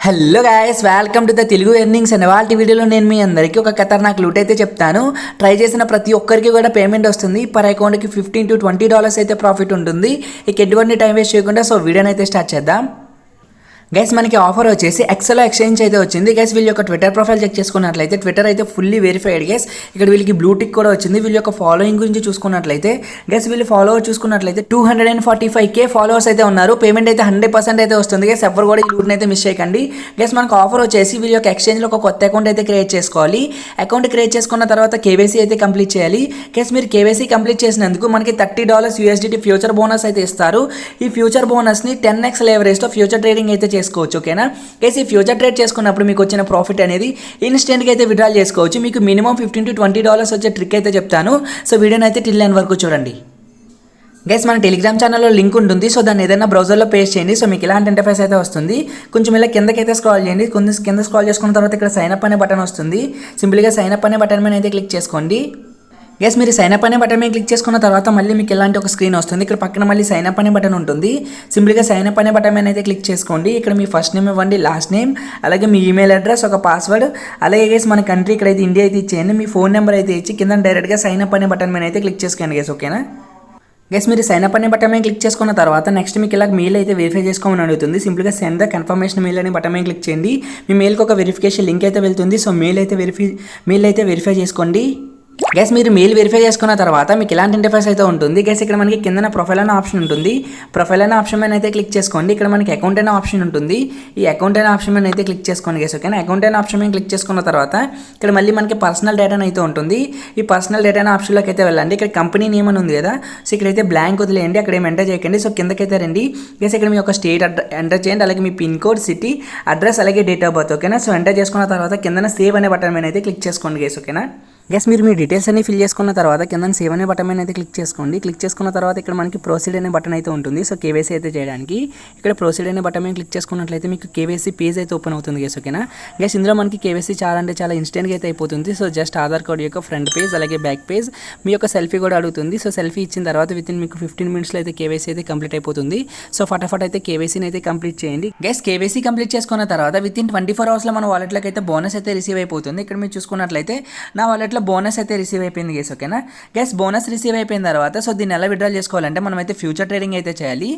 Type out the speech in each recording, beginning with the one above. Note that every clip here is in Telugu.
Hello guys, welcome to the Telugu earnings అనే వాళ్ళ వీడియోలో నేను మీ అందరికీ ఒక ఖతర్నాక్ లూట్ అయితే చెప్తాను. ట్రై చేసిన ప్రతి ఒక్కరికి కూడా పేమెంట్ వస్తుంది. పర్ అకౌంట్కి $15 to $20 అయితే ప్రాఫిట్ ఉంటుంది. ఇక ఎటువంటి టైం వేస్ట్ చేయకుండా వీడియోని అయితే స్టార్ట్ చేద్దాం. గైస్ మనకి ఆఫర్ వచ్చేసి ఎక్సెల్ ఎక్స్చేంజ్ అయితే వచ్చింది. గైస్ వీళ్ళ యొక్క ట్విట్టర్ ప్రొఫైల్ చెక్ చేసుకున్నట్లయితే ట్విట్టర్ అయితే ఫుల్లీ వెరిఫైడ్. గైస్ ఇక్కడ వీళ్ళకి బ్లూ టిక్ కూడా వచ్చింది. వీళ్ళ యొక్క ఫాలోయింగ్ గురించి చూసుకున్నట్లయితే గైస్ వీళ్ళు ఫాలోవర్ చూసుకున్నట్లయితే 245K ఫాలోవర్స్ అయితే ఉన్నారు. పేమెంట్ అయితే 100% అయితే వస్తుంది. గైస్ ఎవరు కూడా ఈ లూట్ని అయితే మిస్ చేయకండి. గైస్ మనకు ఆఫర్ వచ్చేసి వీళ్ళ యొక్క ఎక్స్చేంజ్లో ఒక కొత్త అకౌంట్ అయితే క్రియేట్ చేసుకోవాలి. అకౌంట్ క్రియేట్ చేసుకున్న తర్వాత కేవైసీ అయితే కంప్లీట్ చేయాలి. గైస్ మీరు కేవైసీ కంప్లీట్ చేసినందుకు మనకి $30 USDT ఫ్యూచర్ బోనస్ అయితే ఇస్తారు. ఈ ఫ్యూచర్ బోనస్ని 10x లెవరేజ్తో ఫ్యూచర్ ట్రేడింగ్ అయితే చేసుకోవచ్చు. ఓకేనా గైస్, ఈ ఫ్యూచర్ ట్రేడ్ చేసుకున్నప్పుడు మీకు వచ్చిన ప్రాఫిట్ అనేది ఇన్స్టెంట్గా అయితే విత్డ్రాల్ చేసుకోవచ్చు. మీకు మినిమం $15 to $20 వచ్చే ట్రిక్ అయితే చెప్తాను. వీడియోని అయితే టిల్ ఎండ్ వరకు చూడండి. గైస్ మన టెలిగ్రామ్ ఛానల్లో లింక్ ఉంటుంది. దాన్ని ఏదైనా బ్రౌజర్లో పేస్ట్ చేయండి. మీకు ఇలాంటి ఇంటర్ఫేస్ అయితే వస్తుంది. కొంచెం ఇలా కిందకైతే స్క్రాల్ చేయండి. కింద స్క్రాల్ చేసుకున్న తర్వాత ఇక్కడ సైన్ అప్ అనే బటన్ వస్తుంది. సింపుల్గా సైన్ అప్ అనే బటన్ మీద అయితే క్లిక్ చేసుకోండి. గైస్ మీరు సైన్ అప్ అనే బటన్ మీద క్లిక్ చేసుకున్న తర్వాత మళ్ళీ మీకు ఇలాంటి ఒక స్క్రీన్ వస్తుంది. ఇక్కడ పక్కన మళ్ళీ సైన్ అప్ అనే బటన్ ఉంటుంది. సింపుల్గా సైన్ అప్ అనే బటన్ మీద అయితే క్లిక్ చేసుకోండి. ఇక్కడ మీ ఫస్ట్ నేమ్ ఇవ్వండి, లాస్ట్ నేమ్, అలాగే మీ ఈమెయిల్ అడ్రస్, ఒక పాస్వర్డ్, అలాగే గైస్ మన కంట్రీ ఇక్కడైతే ఇండియా అయితే ఇచ్చేయండి. మీ ఫోన్ నెంబర్ అయితే ఇచ్చి కింద డైరెక్ట్గా సైన్ అప్ అనే బటన్ మీద అయితే క్లిక్ చేసుకోండి. గైస్ ఓకేనా. గైస్ మీరు సైన్ అప్ అనే బటన్ మీద క్లిక్ చేసుకున్న తర్వాత నెక్స్ట్ మీకు ఇలా మెయిల్ అయితే వెరిఫై చేసుకోమని అడుగుతుంది. సింపుల్గా సెండ్ ద కన్ఫర్మేషన్ మెయిల్ అనే బటన్ మీద క్లిక్ చేయండి. మీ మెయిల్కి ఒక వెరిఫికేషన్ లింక్ అయితే వెళ్తుంది. మెయిల్ అయితే వెరిఫై చేసుకోండి. గైస్ మీరు మెయిల్ వెరిఫై చేసుకున్న తర్వాత మీకు ఇలాంటి ఇంటర్ఫేస్ అయితే ఉంటుంది. గైస్ ఇక్కడ మనకి కింద ప్రొఫైల్ అనే ఆప్షన్ ఉంటుంది. ప్రొఫైల్ అనే ఆప్షన్ మీద అయితే క్లిక్ చేసుకోండి. ఇక్కడ మనకి అకౌంట్ అనే ఆప్షన్ ఉంటుంది. ఈ అకౌంట్ అనే ఆప్షన్ మీద అయితే క్లిక్ చేసుకోండి. గైస్ ఓకేనా. అకౌంట్ అనే ఆప్షన్ మీద క్లిక్ చేసుకున్న తర్వాత ఇక్కడ మళ్ళీ మనకి పర్సనల్ డేటా అయితే ఉంటుంది. ఈ పర్సనల్ డేటా అనే ఆప్షన్లోకి అయితే వెళ్ళండి. ఇక్కడ కంపెనీ నేమ్ అని ఉంది కదా, ఇక్కడైతే బ్లాంక్ వదిలేయండి. అక్కడ ఏం ఎంటర్ చేయకండి. కిందకైతే రండి. గైస్ ఇక్కడ మీ యొక్క స్టేట్ ఎంటర్ చేయండి, అలాగే మీ పిన్ కోడ్, సిటీ, అడ్రస్, అలాగే డేట్ ఆఫ్ బర్త్. ఓకేనా. ఎంటర్ చేసుకున్న తర్వాత కింద సేవ్ అనే బటన్ మీద అయితే క్లిక్ చేసుకోండి. గైస్ ఓకేనా. గైస్ మీరు మీ డీటెయిల్స్ అన్ని ఫిల్ చేసుకున్న తర్వాత కింద సేవ్ అనే బటన్ మీద అయితే క్లిక్ చేసుకోండి. క్లిక్ చేసుకున్న తర్వాత ఇక్కడ మనకి ప్రొసీడ్ అనే బటన్ అయితే ఉంటుంది. కేవైసీ అయితే చేయడానికి ఇక్కడ ప్రొసీడ్ అనే బటన్ మీద క్లిక్ చేసుకున్నట్లయితే మీకు కేవైసీ పేజ్ అయితే ఓపెన్ అవుతుంది. గైస్ ఓకేనా. గైస్ ఇందులో మనకి కేవైసీ చాలా ఇన్స్టెంట్గా అయితే అయిపోతుంది. జస్ట్ ఆధార్ కార్డ్ యొక్క ఫ్రంట్ పేజ్, అలాగే బ్యాక్ పేజ్, మీ యొక్క సెల్ఫీ కూడా అడుగుతుంది. సెల్ఫీ ఇచ్చిన తర్వాత వితిన్ మీకు 15 minutesలో అయితే కేవైసీ అయితే కంప్లీట్ అయిపోతుంది. ఫటాఫట్ అయితే కేవైసీని అయితే కంప్లీట్ చేయండి. గైస్ కేవైసీ కంప్లీట్ చేసుకున్న తర్వాత వితిన్ 24 hours మన వాలెట్లోకి అయితే బోనస్ అయితే రిసీవ్ అయిపోతుంది. ఇక్కడ మీరు చూసుకున్నట్లయితే నా వాలెట్ బోనస్ అయితే రిసీవ్ అయిపోయింది. గైస్ ఓకేనా. గైస్ బోనస్ రిసీవ్ అయిపోయిన తర్వాత దీన్ని ఎలా విత్డ్రాల్ చేసుకోవాలంటే మనం అయితే ఫ్యూచర్ ట్రేడింగ్ అయితే చేయాలి.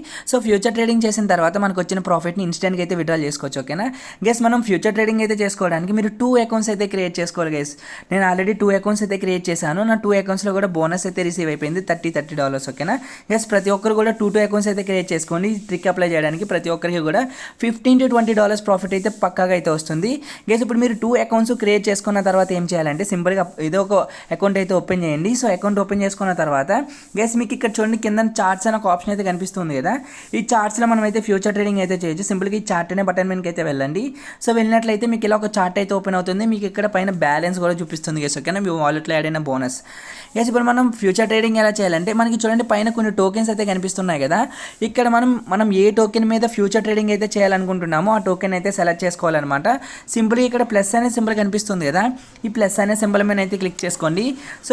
ఫ్యూచర్ ట్రేడింగ్ చేసిన తర్వాత మనకు వచ్చిన ప్రాఫిట్ని ఇన్స్టెంట్గా అయితే విత్డ్రాల్ చేసుకోవచ్చు. ఓకేనా. గైస్ మనం ఫ్యూచర్ ట్రేడింగ్ అయితే చేసుకోవడానికి మీరు 2 అకౌంట్స్ అయితే క్రియేట్ చేసుకోవాలి. గైస్ నేను ఆల్రెడీ 2 అకౌంట్స్ అయితే క్రియేట్ చేశాను. నా 2 అకౌంట్స్లో కూడా బోనస్ అయితే రిసీవ్ అయిపోయింది $30. ఓకేనా. గైస్ ప్రతి ఒక్కరు కూడా 2 అకౌంట్స్ అయితే క్రియేట్ చేసుకోండి. ట్రిక్ అప్లై చేయడానికి ప్రతి ఒక్కరికి కూడా $15 to $20 ప్రాఫిట్ అయితే పక్కాగా అయితే వస్తుంది. గైస్ ఇప్పుడు మీరు 2 అకౌంట్స్ క్రియేట్ చేసుకున్న తర్వాత ఏం చేయాలంటే సింపుల్గా ఏదో ఒక అకౌంట్ అయితే ఓపెన్ చేయండి. అకౌంట్ ఓపెన్ చేసుకున్న తర్వాత గైస్ మీకు ఇక్కడ చూడండి కింద చార్ట్స్ అనే ఒక ఆప్షన్ అయితే కనిపిస్తుంది కదా. ఈ చార్ట్స్లో మనం అయితే ఫ్యూచర్ ట్రేడింగ్ అయితే చేయొచ్చు. సింపుల్గా ఈ చార్ట్ అనే బటన్ మీదకి అయితే వెళ్ళండి. వెళ్ళినట్లయితే మీకు ఇలా ఒక చార్ట్ అయితే ఓపెన్ అవుతుంది. మీకు ఇక్కడ పైన బ్యాలెన్స్ కూడా చూపిస్తుంది. గైస్ ఓకేనా. మీ వాలెట్లో యాడ్ అయిన బోనస్. గైస్ ఇప్పుడు మనం ఫ్యూచర్ ట్రేడింగ్ ఎలా చేయాలంటే మనకి చూడండి పైన కొన్ని టోకెన్స్ అయితే కనిపిస్తున్నాయి కదా. ఇక్కడ మనం ఏ టోకెన్ మీద ఫ్యూచర్ ట్రేడింగ్ అయితే చేయాలనుకుంటున్నామో ఆ టోకెన్ అయితే సెలెక్ట్ చేసుకోవాలన్నమాట. సింపుల్గా ఇక్కడ ప్లస్ అనే సింబల్ కనిపిస్తుంది కదా, ఈ ప్లస్ అనే సింబల్ మీద అయితే క్లిక్ చేసుకోండి.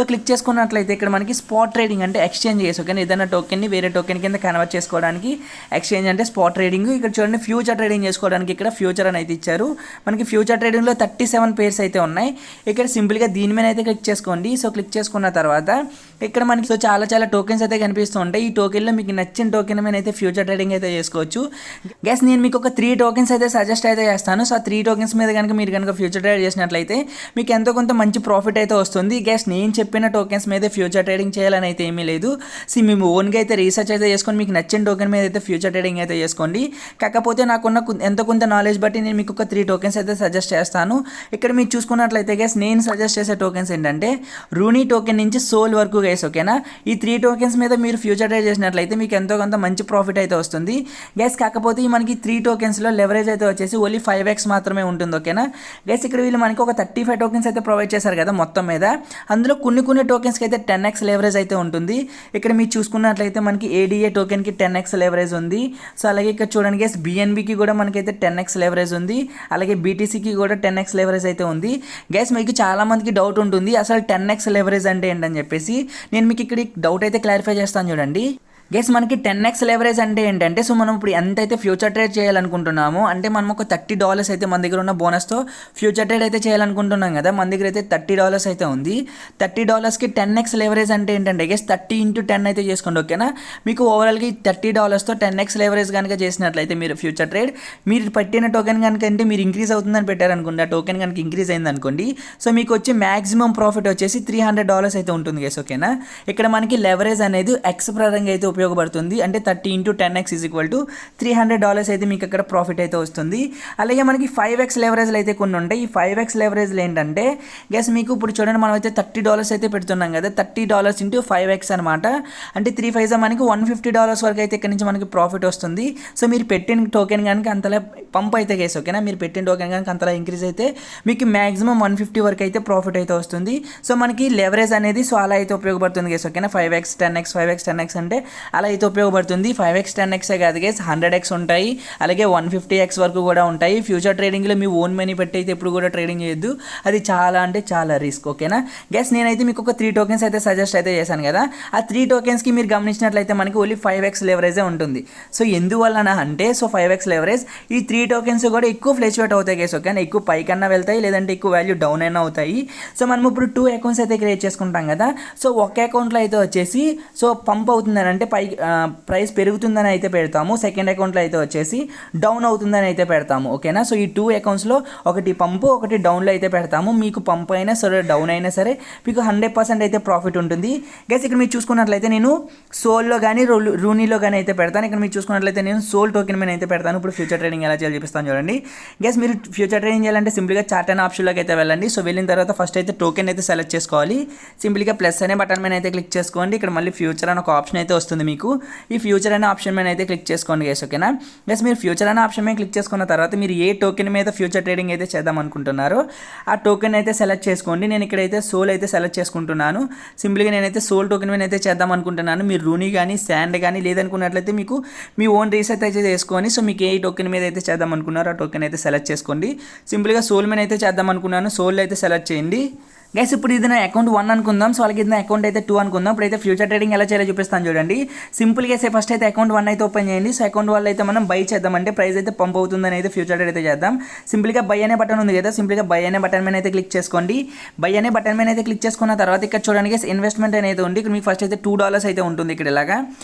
క్లిక్ చేసుకున్నట్లయితే ఇక్కడ మనకి స్పాట్ ట్రేడింగ్ అంటే ఎక్స్చేంజ్ చేసి ఓకే ఏదైనా టోకెన్ని వేరే టోకెన్ కింద కన్వర్ట్ చేసుకోవడానికి ఎక్స్చేంజ్ అంటే స్పాట్ ట్రేడింగ్. ఇక్కడ చూడండి ఫ్యూచర్ ట్రేడింగ్ చేసుకోవడానికి ఇక్కడ ఫ్యూచర్ అని అయితే ఇచ్చారు. మనకి ఫ్యూచర్ ట్రేడింగ్లో 37 పేర్స్ అయితే ఉన్నాయి. ఇక్కడ సింపుల్గా దీని మీద అయితే క్లిక్ చేసుకోండి. క్లిక్ చేసుకున్న తర్వాత ఇక్కడ మనకి చాలా టోకెన్స్ అయితే కనిపిస్తూ ఉంటాయి. ఈ టోకెన్లో మీకు నచ్చిన టోకెన్ మీద అయితే ఫ్యూచర్ ట్రేడింగ్ అయితే చేసుకోవచ్చు. గైస్ నేను మీకు ఒక 3 టోకెన్స్ అయితే సజెస్ట్ అయితే చేస్తాను. 3 టోకెన్స్ మీద కనుక మీరు కనుక ఫ్యూచర్ ట్రేడ్ చేసినట్లయితే మీకు ఎంతో కొంత మంచి ప్రాఫిట్ అయితే వస్తుంది. గైస్ నేను చెప్పిన టోకెన్స్ మీద ఫ్యూచర్ ట్రేడింగ్ చేయాలని అయితే ఏమీ లేదు. మేము ఓన్గా అయితే రీసెర్చ్ అయితే చేసుకొని మీకు నచ్చిన టోకెన్ మీద అయితే ఫ్యూచర్ ట్రేడింగ్ అయితే చేసుకోండి. కాకపోతే నాకున్న ఎంతో కొంత నాలెడ్జ్ బట్టి నేను మీకు ఒక 3 టోకెన్స్ అయితే సజెస్ట్ చేస్తాను. ఇక్కడ మీరు చూసుకున్నట్లయితే గైస్ నేను సజెస్ట్ చేసే టోకెన్స్ ఏంటంటే రూనీ టోకెన్ నుంచి సోల్ వరకు గైస్ ఓకేనా. ఈ 3 టోకెన్స్ మీద మీరు ఫ్యూచర్ ట్రేడ్ చేసినట్లయితే మీకు ఎంతో కొంత మంచి ప్రాఫిట్ అయితే వస్తుంది. గైస్ కాకపోతే మనకి 3 టోకెన్స్లో లెవరేజ్ అయితే వచ్చేసి ఓన్లీ 5x మాత్రమే ఉంటుంది. ఓకేనా. గైస్ ఇక్కడ వీళ్ళు మనకి ఒక 35 టోకెన్స్ అయితే ప్రొవైడ్ చేశారు కదా మొత్తం మీద. అందులో కొన్ని టోకెన్స్కి అయితే 10x లెవరేజ్ అయితే ఉంటుంది. ఇక్కడ మీరు చూసుకున్నట్లయితే మనకి ADA టోకెన్కి 10x లెవరేజ్ ఉంది. అలాగే ఇక్కడ చూడండి గైస్ BNBకి కూడా మనకైతే 10x లెవరేజ్ ఉంది. అలాగే BTCకి కూడా 10x లెవరేజ్ అయితే ఉంది. గైస్ మీకు చాలా మందికి డౌట్ ఉంటుంది అసలు 10x లెవరేజ్ అంటే ఏంటని చెప్పేసి. నేను మీకు ఇక్కడ డౌట్ అయితే క్లారిఫై చేస్తాను చూడండి. గెస్ మనకి 10x లెవరేజ్ అంటే ఏంటంటే సో మనం ఇప్పుడు ఎంతైతే ఫ్యూచర్ ట్రేడ్ చేయాలనుకుంటున్నామో అంటే మనం ఒక $30 అయితే మన దగ్గర ఉన్న బోనస్తో ఫ్యూచర్ ట్రేడ్ అయితే చేయాలనుకుంటున్నాం కదా. మన దగ్గర అయితే $30 అయితే ఉంది. $30కి 10x లెవరేజ్ అంటే ఏంటంటే గెస్ 30 × 10 అయితే చేసుకోండి ఓకేనా. మీకు ఓవరాల్గా ఈ $30తో 10x లెవరేజ్ కనుక చేసినట్లయితే మీరు ఫ్యూచర్ ట్రేడ్ మీరు పెట్టిన టోకెన్ కనుక అంటే మీరు ఇంక్రీజ్ అవుతుందని పెట్టారనుకోండి, ఆ టోకెన్ కనుక ఇంక్రీజ్ అయింది అనుకోండి సో మీకు వచ్చే మ్యాక్సిమం ప్రాఫిట్ వచ్చేసి $300 అయితే ఉంటుంది గెస్ ఓకేనా. ఇక్కడ మనకి లెవరేజ్ అనేది ఎక్స్ పరంగా అయితే ఉపయోగపడుతుంది. అంటే 30 × 10x = $300 అయితే మీకు అక్కడ ప్రాఫిట్ అయితే వస్తుంది. అలాగే మనకి 5x లెవరేజ్లు అయితే కొన్ని ఉంటాయి. ఈ 5x లెవరేజ్లు ఏంటంటే గెస్ మీకు ఇప్పుడు చూడండి మనం అయితే $30 అయితే పెడుతున్నాం కదా, $30 × 5x అనమాట. అంటే 3 5 మనకి $150 వరకు అయితే ఇక్కడ నుంచి మనకి ప్రాఫిట్ వస్తుంది. సో మీరు పెట్టిన టోకెన్ కనుక అంతలా పంప్ అయితే గెస్ ఓకేనా, మీరు పెట్టిన టోకెన్ కనుక అంతలా ఇంక్రీజ్ అయితే మీకు మ్యాక్సిమం 150 వరకు అయితే ప్రాఫిట్ అయితే వస్తుంది. సో మనకి లెవరేజ్ అనేది సో అలా అయితే ఉపయోగపడుతుంది గెస్ ఓకేనా. 5x 10x 5x 10x అంటే అలా అయితే ఉపయోగపడుతుంది. 5x 10x కాదు గేస్ 100x ఉంటాయి, అలాగే 150x వరకు కూడా ఉంటాయి. ఫ్యూచర్ ట్రేడింగ్లో మీ ఓన్ మనీ పెట్టి అయితే ఎప్పుడు కూడా ట్రేడింగ్ చేయొద్దు, అది చాలా అంటే చాలా రిస్క్ ఓకేనా. గేస్ నేనైతే మీకు ఒక 3 టోకెన్స్ అయితే సజెస్ట్ అయితే చేశాను కదా, ఆ 3 టోకెన్స్కి మీరు గమనించినట్లయితే మనకి ఓన్లీ 5x లెవరేజే ఉంటుంది. సో ఎందువలన అంటే సో 5x లెవరేజ్ ఈ 3 టోకెన్స్ కూడా ఎక్కువ ఫ్లక్చువేట్ అవుతాయి గేస్ ఓకేనా, ఎక్కువ పైకన్నా వెళ్తాయి లేదంటే ఎక్కువ వాల్యూ డౌన్ అయినా అవుతాయి. సో మనం ఇప్పుడు 2 అకౌంట్స్ అయితే క్రియేట్ చేసుకుంటాం కదా. సో ఒక అకౌంట్లో అయితే వచ్చేసి సో పంప్ అవుతుందని అంటే ప్రైస్ పెరుగుతుందని అయితే పెడతాము, సెకండ్ అకౌంట్లో అయితే వచ్చేసి డౌన్ అవుతుందని అయితే పెడతాము ఓకేనా. సో ఈ 2 అకౌంట్స్లో ఒకటి పంపు ఒకటి డౌన్లో అయితే పెడతాము. మీకు పంప్ అయినా సరే డౌన్ అయినా సరే మీకు 100% అయితే ప్రాఫిట్ ఉంటుంది గైస్. ఇక్కడ మీరు చూసుకున్నట్లయితే నేను సోల్లో కానీ రూనీలో కానీ అయితే పెడతాను. ఇక్కడ మీరు చూసుకున్నట్లయితే నేను సోల్ టోకెన్ మీద అయితే పెడతాను. ఇప్పుడు ఫ్యూచర్ ట్రేడింగ్ ఎలా చేయాలో చూపిస్తాను చూడండి గైస్. మీరు ఫ్యూచర్ ట్రేడింగ్ చేయాలంటే సింపుల్గా చార్ట్ అండ్ ఆప్షన్లోకి అయితే వెళ్ళండి. సో వెళ్ళిన తర్వాత ఫస్ట్ అయితే టోకెన్ అయితే సెలెక్ట్ చేసుకోవాలి. సింపుల్గా ప్లస్ అనే బటన్ మీద అయితే క్లిక్ చేసుకోండి. ఇక్కడ మళ్ళీ ఫ్యూచర్ అని ఒక ఆప్షన్ అయితే వస్తుంది మీకు. ఈ ఫ్యూచర్ అనే ఆప్షన్ మీద అయితే క్లిక్ చేసుకోండి గైస్ ఓకేనా. గైస్ మీరు ఫ్యూచర్ అనే ఆప్షన్ మీద క్లిక్ చేసుకున్న తర్వాత మీరు ఏ టోకెన్ మీద ఫ్యూచర్ ట్రేడింగ్ అయితే చేద్దాం అనుకుంటున్నారో ఆ టోకెన్ అయితే సెలెక్ట్ చేసుకోండి. నేను ఇక్కడైతే సోల్ అయితే సెలెక్ట్ చేసుకుంటున్నాను. సింపుల్గా నేనైతే సోల్ టోకెన్ మీద అయితే చేద్దాం అనుకుంటున్నాను. మీరు రూనీ కానీ శాండ్ కానీ లేదనుకున్నట్లయితే మీకు మీ ఓన్ రీసెర్చ్ అయితే చేసుకొని సో మీకు ఏ టోకెన్ మీద అయితే చేద్దాం అనుకున్నారో ఆ టోకెన్ అయితే సెలెక్ట్ చేసుకోండి. సింపుల్గా సోల్ మీద అయితే చేద్దాం అనుకున్నాను, సోల్ అయితే సెలెక్ట్ చేయండి. గైస్ ఇప్పుడు ఇది నా అకౌంట్ 1 అనుకుందాం. సో అలాగే ఇది నా అకౌంట్ అయితే 2 అనుకుందాం. ఇప్పుడైతే ఫ్యూచర్ ట్రేడింగ్ ఎలా చేయాలో చూపిస్తాను చూడండి. సింపుల్గా ఫస్ట్ అయితే అకౌంట్ 1 అయితే ఓపెన్ చేయండి. సో అకౌంట్ 1 అయితే మనం బై చేద్దాం, అంటే ప్రైస్ అయితే పంప్ అవుతుందని అయితే ఫ్యూచర్ ట్రేడ్ అయితే చేద్దాం. సింపుల్గా బై అనే బటన్ ఉంది కదా, సింపుల్గా బై అనే బటన్ మీద అయితే క్లిక్ చేసుకోండి. బై అనే బటన్ మీద అయితే క్లిక్ చేసుకున్న తర్వాత ఇక్కడ చూడండి ఇన్వెస్ట్మెంట్ అనేది ఉంది. ఇక్కడ మీకు ఫస్ట్ అయితే $2 అయితే ఉంటుంది ఇక్కడ ఇలాగా.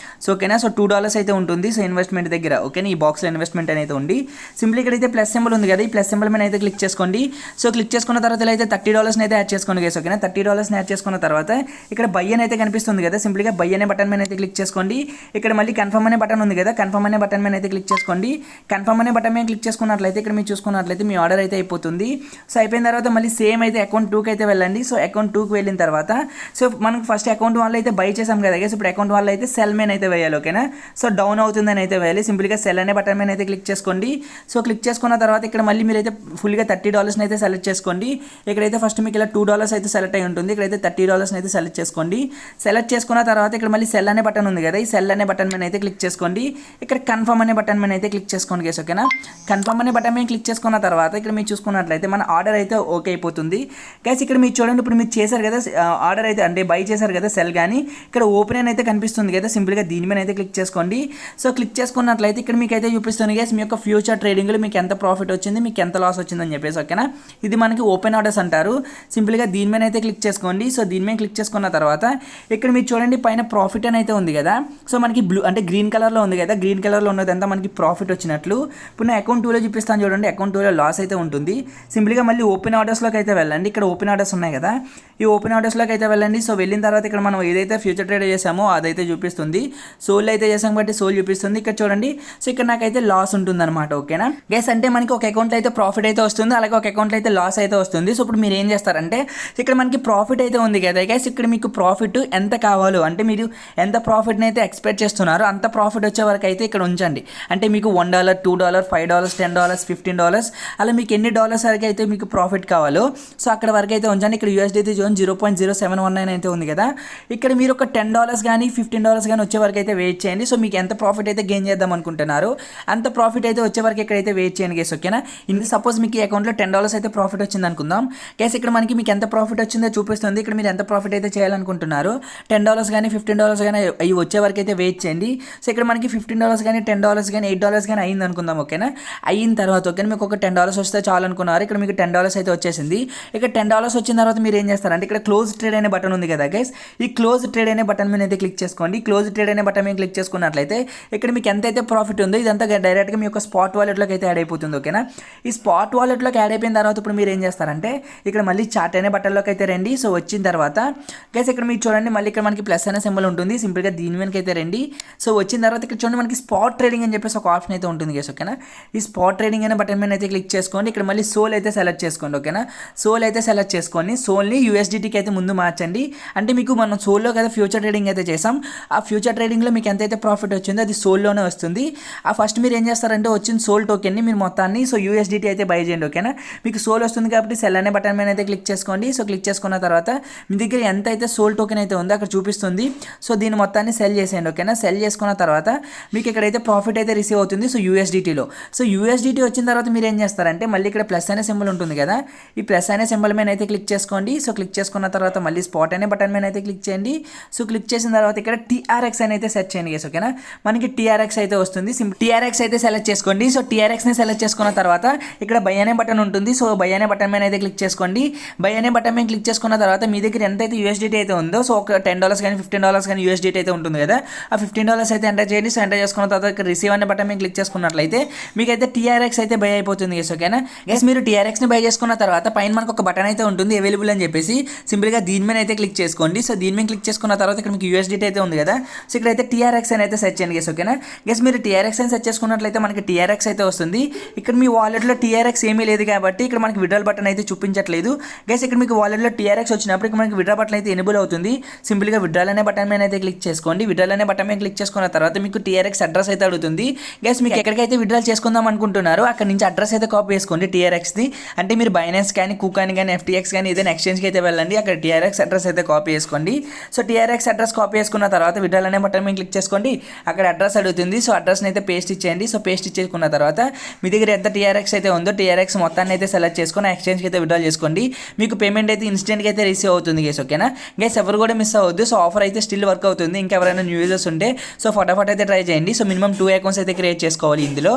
సో ఓకేనా, సో $2 అయితే ఉంటుంది. సో ఇన్వెస్ట్మెంట్ దగ్గర ఓకేనా, ఈ బాక్స్లో ఇన్వెస్ట్మెంట్ అనేది ఉంది. సింపుల్ ఇక్కడైతే ప్లస్ సింబల్ ఉంది కదా, ఈ ప్లస్ సింబల్ మీద అయితే క్లిక్ చేసుకోండి. సో క్లిక్ చేసుకున్న తర్వాత ఇలా అయితే $30 అయితే యాడ్ చేసుకోండి గైస్ ఓకేనా. $30 యాడ్ చేసుకున్న తర్వాత ఇక్కడ బై అని అయితే కనిపిస్తుంది కదా, సింపుల్గా బై అనే బటన్ మీద అయితే క్లిక్ చేసుకోండి. ఇక్కడ మళ్ళీ కన్ఫర్మ్ అనే బటన్ ఉంది కదా, కన్ఫర్మ్ అనే బటన్ మీద అయితే క్లిక్ చేసుకోండి. కన్ఫర్మ్ అనే బటన్ మీద క్లిక్ చేసుకున్నట్లయితే ఇక్కడ మీరు చూసుకున్నట్లయితే మీ ఆర్డర్ అయితే అయిపోతుంది. సో అయిపోయిన తర్వాత మళ్ళీ సేమ్ అయితే అకౌంట్ 2కి అయితే వెళ్ళండి. సో అకౌంట్ 2కి వెళ్ళిన తర్వాత సో మనకు ఫస్ట్ అకౌంట్ 1 అయితే బై చేసాం కదా గైస్, ఇప్పుడు అకౌంట్ 1 అయితే సెల్ మీద అయితే వేయాలి ఓకేనా. సో డౌన్ అవుతుందని అయితే వేయాలి. సింపుల్గా సెల్ అనే బటన్ మీద అయితే క్లిక్ చేసుకోండి. సో క్లిక్ చేసుకున్న తర్వాత ఇక్కడ మళ్ళీ మీరు అయితే ఫుల్గా $30 అయితే సెలెక్ట్ చేసుకోండి. ఇక్కడైతే ఫస్ట్ మీకు ఇలా $2 అయితే సెలెక్ట్ అయి ఉంటుంది. ఇక్కడైతే $30 అయితే సెలెక్ట్ చేసుకోండి. సెలెక్ట్ చేసుకున్న తర్వాత ఇక్కడ మళ్ళీ సెల్ అనే బటన్ ఉంది కదా, ఈ సెల్ అనే బటన్ మీద అయితే క్లిక్ చేసుకోండి. ఇక్కడ కన్ఫర్మ్ అనే బటన్ మీద అయితే క్లిక్ చేసుకోండి గైస్ ఓకేనా. కన్ఫర్మ్ అనే బటన్ మీద క్లిక్ చేసుకున్న తర్వాత ఇక్కడ మీరు చూసుకున్నట్లయితే మన ఆర్డర్ అయితే ఓకే అయిపోతుంది గైస్. ఇక్కడ మీరు చూడండి ఇప్పుడు మీరు చేశారు కదా ఆర్డర్ అయితే అంటే బై చేశారు కదా సెల్, కానీ ఇక్కడ ఓపెన్ అని అయితే కనిపిస్తుంది కదా, సింపుల్గా దీని మీద అయితే క్లిక్ చేసుకోండి. సో క్లిక్ చేసుకున్నట్లయితే ఇక్కడ మీకు అయితే చూపిస్తుంది గైస్ మీ యొక్క ఫ్యూచర్ ట్రేడింగ్లో మీకు ఎంత ప్రాఫిట్ వచ్చింది, మీకు ఎంత లాస్ వచ్చిందని చెప్పేసి ఓకేనా. ఇది మనకి ఓపెన్ ఆర్డర్స్ అంటారు. సింపుల్గా దీని మీద అయితే క్లిక్ చేసుకోండి. సో దీని మీద క్లిక్ చేసుకున్న తర్వాత ఇక్కడ మీరు చూడండి పైన ప్రాఫిట్ అని అయితే ఉంది కదా. సో మనకి బ్లూ అంటే గ్రీన్ కలర్లో ఉంది కదా, గ్రీన్ కలర్లో ఉన్నదంతా మనకి ప్రాఫిట్ వచ్చినట్లు. ఇప్పుడు నేను అకౌంట్ 2లో చూపిస్తాను చూడండి, అకౌంట్ 2లో లాస్ అయితే ఉంటుంది. సింపుల్గా మళ్ళీ ఓపెన్ ఆర్డర్స్లోకి అయితే వెళ్ళండి. ఇక్కడ ఓపెన్ ఆర్డర్స్ ఉన్నాయి కదా, ఈ ఓపెన్ ఆర్డర్స్లోకి అయితే వెళ్ళండి. సో వెళ్ళిన తర్వాత ఇక్కడ మనం ఏదైతే ఫ్యూచర్ ట్రేడ్ చేసామో అదైతే చూపిస్తుంది. సోల్ అయితే చేసాం బట్టి సోల్ చూపిస్తుంది. ఇక్కడ చూడండి సో ఇక్కడ నాకైతే లాస్ ఉంటుంది అనమాట ఓకేనా గైస్. అంటే మనకి ఒక అకౌంట్లో అయితే ప్రాఫిట్ అయితే వస్తుంది, అలాగే ఒక అకౌంట్లో అయితే లాస్ అయితే వస్తుంది. సో ఇప్పుడు మీరు ఏం చేస్తారంటే ఇక్కడ మనకి ప్రాఫిట్ అయితే ఉంది కదా గైస్, ఇక్కడ మీకు ప్రాఫిట్ ఎంత కావాలో అంటే మీరు ఎంత ప్రాఫిట్ని అయితే ఎక్స్పెక్ట్ చేస్తున్నారో అంత ప్రాఫిట్ వచ్చే వరకు అయితే ఇక్కడ ఉంచండి. అంటే మీకు $1 $2 $5 $10 $15 అలా మీకు ఎన్ని డాలర్స్ వరకు అయితే మీకు ప్రాఫిట్ కావాలో సో అక్కడ వరకు అయితే ఉంచండి. ఇక్కడ USDT జోన్ 0.0719 అయితే ఉంది కదా, ఇక్కడ మీరు ఒక $10 కానీ $15 కానీ వచ్చే వరకు అయితే వెయిట్ చేయండి. సో మీకు ఎంత ప్రాఫిట్ అయితే గెయిన్ చేద్దాం అనుకుంటున్నారో అంత ప్రాఫిట్ అయితే వచ్చే వరకు ఇక్కడైతే వెయిట్ చేయండి గైస్ ఓకేనా. ఇది సపోజ్ మీకు ఈ అకౌంట్లో $10 అయితే ప్రాఫిట్ వచ్చింది అనుకుందాం గైస్. ఇక్కడ మనకి మీకు ఎంత ప్రాఫిట్ వచ్చిందో చూపిస్తుంది. ఇక్కడ మీరు ఎంత ప్రాఫిట్ అయితే చేయాలనుకుంటున్నారు, $10 కానీ $15 కానీ అవి వచ్చే వరకు అయితే వెయిట్ చేయండి. సో ఇక్కడ మనకి $15 కానీ $10 కానీ $8 కానీ అయింది అనుకుందాం. ఓకేనా, అయిన తర్వాత ఓకేనా మీకు ఒక $10 వస్తే చాలు అనుకున్నారు. ఇక్కడ మీకు $10 అయితే వచ్చేసింది. ఇక్కడ $10 వచ్చిన తర్వాత మీరు ఏం చేస్తారంటే ఇక్కడ క్లోజ్ ట్రేడ్ అనే బటన్ ఉంది కదా గైస్, ఈ క్లోజ్ ట్రేడ్ అనే బటన్ మీద అయితే క్లిక్ చేసుకోండి. క్లోజ్ ట్రేడ్ అనే బటన్ మీద క్లిక్ చేసుకున్నట్లయితే ఇక్కడ మీకు ఎంతైతే ప్రాఫిట్ ఉందో ఇదంతా డైరెక్ట్గా మీ యొక్క స్పాట్ వాలెట్లోకి అయితే యాడ్ అయిపోతుంది. ఓకేనా, ఈ స్పాట్ వాలెట్లోకి యాడ్ అయిపోయిన తర్వాత ఇప్పుడు మీరు ఏం చేస్తారంటే ఇక్కడ మళ్ళీ చార్ట్ అనే బటన్లోకి అయితే రండి. సో వచ్చిన తర్వాత గైస్ ఇక్కడ మీరు చూడండి, మళ్ళీ ఇక్కడ మనకి ప్లస్ అనే సింబల్ ఉంటుంది. సింపుల్గా దీని వెనక అయితే రండి. సో వచ్చిన తర్వాత ఇక్కడ చూడండి మనకి స్పాట్ ట్రేడింగ్ అని చెప్పేసి ఒక ఆప్షన్ అయితే ఉంటుంది గైస్. ఓకేనా, ఈ స్పాట్ ట్రేడింగ్ అనే బటన్ మీద అయితే క్లిక్ చేసుకోండి. ఇక్కడ మళ్ళీ సోల్ అయితే సెలెక్ట్ చేసుకోండి. ఓకేనా, సోల్ అయితే సెలెక్ట్ చేసుకొని సోల్ని USDTకి అయితే ముందు మార్చండి. అంటే మీకు మనం సోల్లో కదా ఫ్యూచర్ ట్రేడింగ్ అయితే చేసాం, ఆ ఫ్యూచర్ ట్రేడింగ్లో మీకు ఎంతైతే ప్రాఫిట్ వచ్చిందో అది సోల్లోనే వస్తుంది. ఆ ఫస్ట్ మీరు ఏం చేస్తారంటే వచ్చిన సోల్ టోకెన్ని మీరు మొత్తాన్ని సో USDT అయితే బై చేయండి. ఓకేనా, మీకు సోల్ వస్తుంది కాబట్టి సెల్ అనే బటన్ మీద అయితే క్లిక్ చేసుకోండి. సో క్లిక్ చేసుకున్న తర్వాత మీ దగ్గర ఎంత అయితే సోల్ టోకెన్ అయితే ఉందో అక్కడ చూపిస్తుంది. సో దీని మొత్తాన్ని సెల్ చేసేయండి. ఓకేనా, సెల్ చేసుకున్న తర్వాత మీకు ఇక్కడైతే ప్రాఫిట్ అయితే రిసీవ్ అవుతుంది. సో USDTలో సో USDT వచ్చిన తర్వాత మీరు ఏం చేస్తారంటే మళ్ళీ ఇక్కడ ప్లస్ అనే సింబల్ ఉంటుంది కదా, ఈ ప్లస్ అనే సింబల్ మీద అయితే క్లిక్ చేసుకోండి. సో క్లిక్ చేసుకున్న తర్వాత మళ్ళీ స్పాట్ అనే బటన్ మీద అయితే క్లిక్ చేయండి. సో క్లిక్ చేసిన తర్వాత ఇక్కడ TRX అని అయితే సెర్చ్ చేయండి గైస్. ఓకేనా, మనకి TRX అయితే వస్తుంది. TRX అయితే సెలెక్ట్ చేసుకోండి. సో TRXని సెలెక్ట్ చేసుకున్న తర్వాత ఇక్కడ బై అనే బటన్ ఉంటుంది. సో బై అనే బటన్ మీద అయితే క్లిక్ చేసుకోండి. బై అనే బటన్ మీద క్లిక్ చేసుకున్న తర్వాత మీ దగ్గర ఎంతైతే USDT అయితే ఉందో సో ఒక $10 కానీ $15 కానీ USDT అయితే ఉంటుంది కదా, ఆ $15 అయితే ఎంటర్ చేయండి. సో ఎంటర్ చేసుకున్న తర్వాత ఇక్కడ రిసీవ్ అనే బటన్ మీద క్లిక్ చేసుకున్నట్లయితే మీకైతే TRX అయితే బై అయిపోతుంది గైస్. ఓకేనా గైస్, మీరు TRXని బై చేసుకున్న తర్వాత పైన మనకు ఒక బటన్ అయితే ఉంటుంది అవైలబుల్ అని చెప్పేసి, సింపుల్గా దీని మీద అయితే క్లిక్ చేసుకోండి. సో దీని మీద క్లిక్ చేసుకున్న తర్వాత ఇక్కడ మీకు USDT అయితే ఉంది కదా, సో ఇక్కడైతే TRX అని అయితే సెర్చ్ చేయండి గైస్. ఓకేనా గైస్, మీరు TRX అని సెర్చ్ చేసుకున్నట్లయితే మనకి TRX అయితే వస్తుంది. ఇక్కడ మీ వాలెట్లో TRX ఏమీ లేదు కాబట్టి ఇక్కడ మనకి విడ్రాల్ బటన్ అయితే చూపించట్లేదు గైస్. ఇక్కడ మీకు వాలెట్లో TRX వచ్చినప్పుడు ఇక్కడ మనకి విడ్రా బటన్ అయితే ఎనేబుల్ అవుతుంది. సింపుల్గా విడ్రాల్ అనే బటన్ మీద అయితే క్లిక్ చేసుకోండి. విడ్రాల్ అనే బటన్ మీద క్లిక్ చేసుకున్న తర్వాత మీకు TRX అడ్రస్ అయితే అడుగుతుంది గైస్. మీకు ఎక్కడికైతే విడ్రాల్ చేసుకుందాం అనుకుంటున్నారో అక్కడ నుంచి అడ్రస్ అయితే కాపీ చేసుకోండి TRXది. అంటే మీరు బైనాన్స్ కానీ కుకాన్ కానీ FTX కానీ ఏదైనా ఎక్స్చేంజ్కి అయితే వెళ్ళండి, అక్కడ TRX అడ్రస్ అయితే కాపీ చేసుకోండి. సో TRX అడ్రస్ కాపీ చేసుకున్న తర్వాత విడ్రాల్ అనే బటన్ మీద క్లిక్ చేసుకోండి. అక్కడ అడ్రస్ అడుగుతుంది. సో అడ్రస్ని అయితే పేస్ట్ ఇచ్చేయండి. సో పేస్ట్ ఇచ్చేసుకున్న తర్వాత మీ దగ్గర ఎంత TRX అయితే ఉందో TRX మొత్తాన్ని అయితే సెలెక్ట్ చేసుకొని ఎక్స్చేంజ్కి అయితే విడ్రాల్ చేసుకోండి. మీకు పేమెంట్ అయితే ఇన్స్టెంట్గా అయితే రిసీవ్ అవుతుంది గైస్. ఓకేనా గైస్, ఎవరు కూడా మిస్ అవ్వద్దు. సో ఆఫర్ అయితే స్టిల్ వర్క్ అవుతుంది. ఇంకా ఎవరైనా న్యూ యూజర్స్ ఉంటే సో ఫటాఫట్ అయితే ట్రై చేయండి. సో మినిమం 2 అకౌంట్స్ అయితే క్రియేట్ చేసుకోవాలి ఇందులో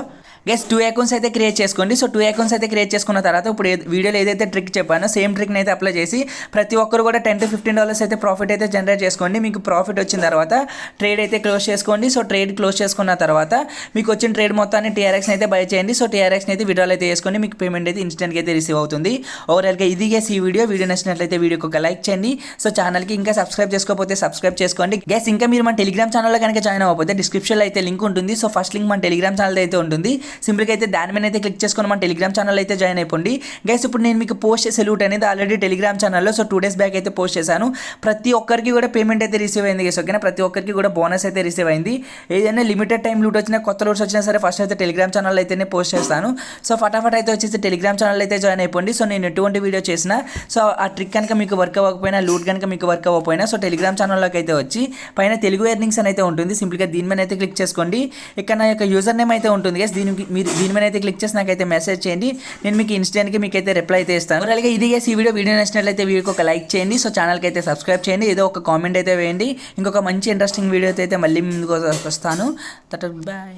గైస్. 2 అకౌంట్స్ అయితే క్రియేట్ చేసుకోండి. సో 2 అకౌంట్స్ అయితే క్రియేట్ చేసుకున్న తర్వాత ఇప్పుడు వీడియోలో ఏదైతే ట్రిక్ చెప్పానో సేమ్ ట్రిక్ని అయితే అప్లై చేసి ప్రతి ఒక్కరు కూడా $10 to $15 అయితే ప్రాఫిట్ అయితే జనరేట్ చేసుకోండి. మీకు ప్రాఫిట్ వచ్చిన తర్వాత ట్రేడ్ అయితే క్లోజ్ చేసుకోండి. సో ట్రేడ్ క్లోజ్ చేసుకున్న తర్వాత మీకు వచ్చిన ట్రేడ్ మొత్తాన్ని TRX అయితే బై చేయండి. సో TRX అయితే విడ్రాల్ అయితే చేసుకోండి. మీకు పేమెంట్ అయితే ఇన్స్టెంట్గా అయితే రిసీవ్ అవుతుంది. ఓవరాల్గా ఇది గైస్ ఈ వీడియో నచ్చినట్లయితే వీడియోకి ఒక లైక్ చేయండి. సో ఛానల్కి ఇంకా సబ్స్క్రైబ్ చేసుకోకపోతే సబ్స్క్రైబ్ చేసుకోండి గైస్. ఇంకా మీరు మన టెలిగ్రామ్ ఛానల్లో కనుక జాయిన్ అవ్వకపోతే డిస్క్రిప్షన్లో అయితే లింక్ ఉంటుంది. సో ఫస్ట్ లింక్ మన టెలిగ్రామ్ ఛానల్ అయితే ఉంటుంది. సింపుల్గా అయితే దాని మీద అయితే క్లిక్ చేసుకొని మన టెలిగ్రామ్ ఛానల్ అయితే జాయిన్ అయిపోండి గైస్. ఇప్పుడు నేను మీకు పోస్ట్ చేసే లూట్ అనేది ఆల్రెడీ టెలిగ్రామ్ ఛానల్లో సో 2 days బ్యాక్ అయితే పోస్ట్ చేశాను. ప్రతి ఒక్కరికి కూడా పేమెంట్ అయితే రిసీవ్ అయింది గైస్. ఓకేనా, ప్రతి ఒక్కరికి కూడా బోనస్ అయితే రిసీవ్ అయింది. ఏదైనా లిమిటెడ్ టైం లూట్ వచ్చినా కొత్త లూట్స్ వచ్చినా సరే ఫస్ట్ అయితే టెలిగ్రామ్ ఛానల్ అయితేనే పోస్ట్ చేస్తాను. సో ఫటాఫట్ అయితే వచ్చేసి టెలిగ్రామ్ ఛానల్ అయితే జాయిన్ అయిపోండి. సో నేను ఎటువంటి వీడియో చేసినా సో ఆ ట్రిక్ కనుక మీకు వర్క్ అవ్వకపోయినా లూట్ కనుక మీకు వర్క్ అవ్వకపోయినా సో టెలిగ్రామ్ ఛానల్లోకి అయితే వచ్చి పైన తెలుగు ఎర్నింగ్స్ అని అయితే ఉంటుంది. సింపుల్గా దీని మీద అయితే క్లిక్ చేసుకోండి. ఇక్కడ నా యొక్క యూజర్ నేమ్ అయితే ఉంటుంది గైస్. మీరు దీని మీద అయితే క్లిక్ చేసి నాకైతే మెసేజ్ చేయండి. నేను మీకు ఇన్స్టెంట్గా మీకు అయితే రిప్లై అయితే ఇస్తాను. అలాగే ఇది గైస్ ఈ వీడియో నచ్చినట్లయితే వీడియోకి ఒక లైక్ చేయండి. సో ఛానల్కి అయితే సబ్స్క్రైబ్ చేయండి. ఏదో ఒక కామెంట్ అయితే వేయండి. ఇంకొక మంచి ఇంట్రెస్టింగ్ వీడియో అయితే మళ్ళీ ముందుకు వస్తాను. బాయ్.